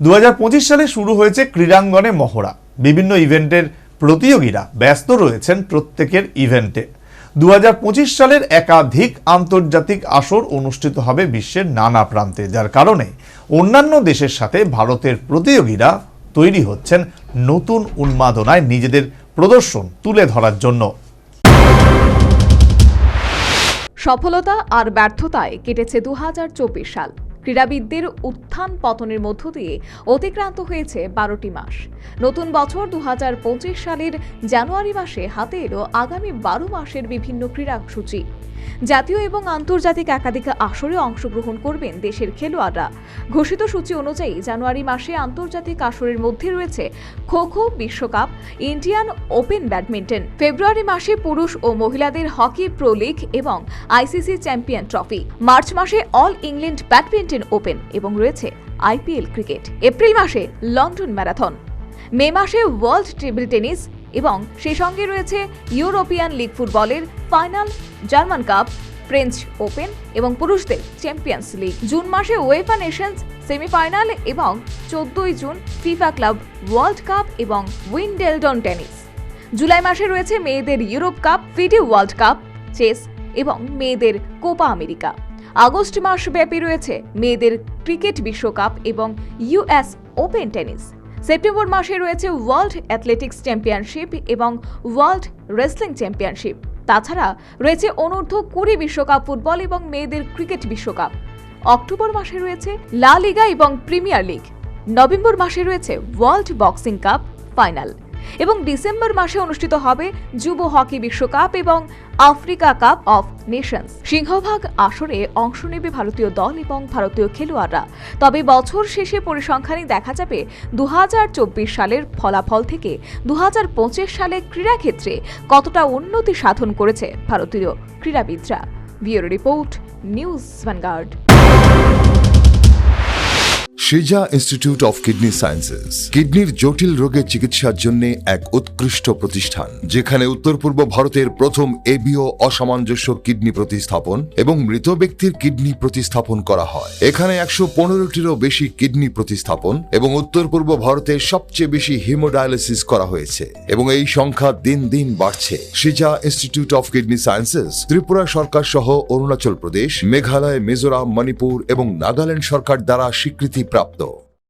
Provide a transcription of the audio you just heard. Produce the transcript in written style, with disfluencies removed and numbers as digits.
2025 সালে শুরু হয়েছে ক্রীড়াঙ্গনে মহড়া। বিভিন্ন ইভেন্টের প্রতিযোগীরা ব্যস্ত রয়েছেন প্রত্যেকের ইভেন্টে। 2025 সালের একাধিক আন্তর্জাতিক আসর অনুষ্ঠিত হবে বিশ্বের নানা প্রান্তে, যার কারণে অন্যান্য দেশের সাথে ভারতের প্রতিযোগীরা তৈরি হচ্ছেন নতুন উন্মাদনায় নিজেদের প্রদর্শন তুলে ধরার জন্য। সফলতা আর ব্যর্থতায় কেটেছে 2024 সাল। ক্রীড়াবিদদের উত্থান পতনের মধ্য দিয়ে অতিক্রান্ত হয়েছে 12টি মাস। নতুন বছর 2025 সালের জানুয়ারি মাসে হাতে এলো আগামী 12 মাসের বিভিন্ন ক্রীড়াসূচি। জাতীয় এবং আন্তর্জাতিক একাধিক আসরে অংশগ্রহণ করবেন দেশের খেলোয়াড়রা। ঘোষিত সূচি অনুযায়ী জানুয়ারি মাসে আন্তর্জাতিক আসরের মধ্যে রয়েছে খো খো বিশ্বকাপ, ইন্ডিয়ান ওপেন ব্যাডমিন্টন। ফেব্রুয়ারি মাসে পুরুষ ও মহিলাদের হকি প্রো লিগ এবং আইসিসি চ্যাম্পিয়ন ট্রফি। মার্চ মাসে অল ইংল্যান্ড ব্যাডমিন্টন ওপেন এবং রয়েছে আইপিএল ক্রিকেট। এপ্রিল মাসে লন্ডন ম্যারাথন। মে মাসে ওয়ার্ল্ড টেবিল টেনিস এবং সেই সঙ্গে রয়েছে ইউরোপিয়ান লিগ ফুটবলের final, German cup, French open এবং পুরুষদের চ্যাম্পিয়ন্স লিগ। জুন মাসে ওয়েফা নেশনস সেমিফাইনাল এবং 14 June FIFA club world cup এবং উইম্বলডন টেনিস। জুলাই মাসে রয়েছে মেয়েদের Europe cup, ফিডে world cup, chess এবং মেয়েদের কোপা আমেরিকা। আগস্ট মাস ব্যাপী রয়েছে মেয়েদের ক্রিকেট বিশ্বকাপ এবং ইউএস ওপেন টেনিস। সেপ্টেম্বর মাসে রয়েছে ওয়ার্ল্ড অ্যাথলেটিক্স চ্যাম্পিয়নশিপ এবং ওয়ার্ল্ড রেসলিং চ্যাম্পিয়নশিপ। তাছাড়া রয়েছে অনূর্ধ্ব 20 বিশ্বকাপ ফুটবল এবং মেয়েদের ক্রিকেট বিশ্বকাপ। অক্টোবর মাসে রয়েছে লা লিগা এবং প্রিমিয়ার লিগ। নভেম্বর মাসে রয়েছে ওয়ার্ল্ড বক্সিং কাপ ফাইনাল এবং ডিসেম্বর মাসে অনুষ্ঠিত হবে যুব হকি বিশ্বকাপ এবং আফ্রিকা কাপ অফ নেশনস। সিংহভাগ আসরে অংশ নেবে ভারতীয় দল এবং ভারতীয় খেলোয়াড়রা। তবে বছর শেষে পরিসংখ্যানে দেখা যাবে 2024 সালের ফলাফল থেকে 2025 সালে ক্রীড়াক্ষেত্রে কতটা উন্নতি সাধন করেছে ভারতীয় ক্রীড়াবিদরা। Bureau report, news vanguard. সিজা ইনস্টিটিউট অফ কিডনি সায়েন্সেস কিডনির জটিল রোগের চিকিৎসার জন্য এক উৎকৃষ্ট প্রতিষ্ঠান, যেখানে উত্তর পূর্ব ভারতের প্রথম এবিও অসামঞ্জস্য কিডনি প্রতিস্থাপন এবং মৃত ব্যক্তির কিডনি প্রতিস্থাপন করা হয়। এখানে 115টিরও বেশি কিডনি প্রতিস্থাপন এবং উত্তর পূর্ব ভারতের সবচেয়ে বেশি হিমোডায়ালিসিস করা হয়েছে এবং এই সংখ্যা দিন দিন বাড়ছে। সিজা institute of kidney sciences Tripura সরকার সহ অরুণাচল প্রদেশ, মেঘালয়, মিজোরাম, মণিপুর এবং নাগাল্যান্ড সরকার দ্বারা স্বীকৃতি প্রাপ্ত।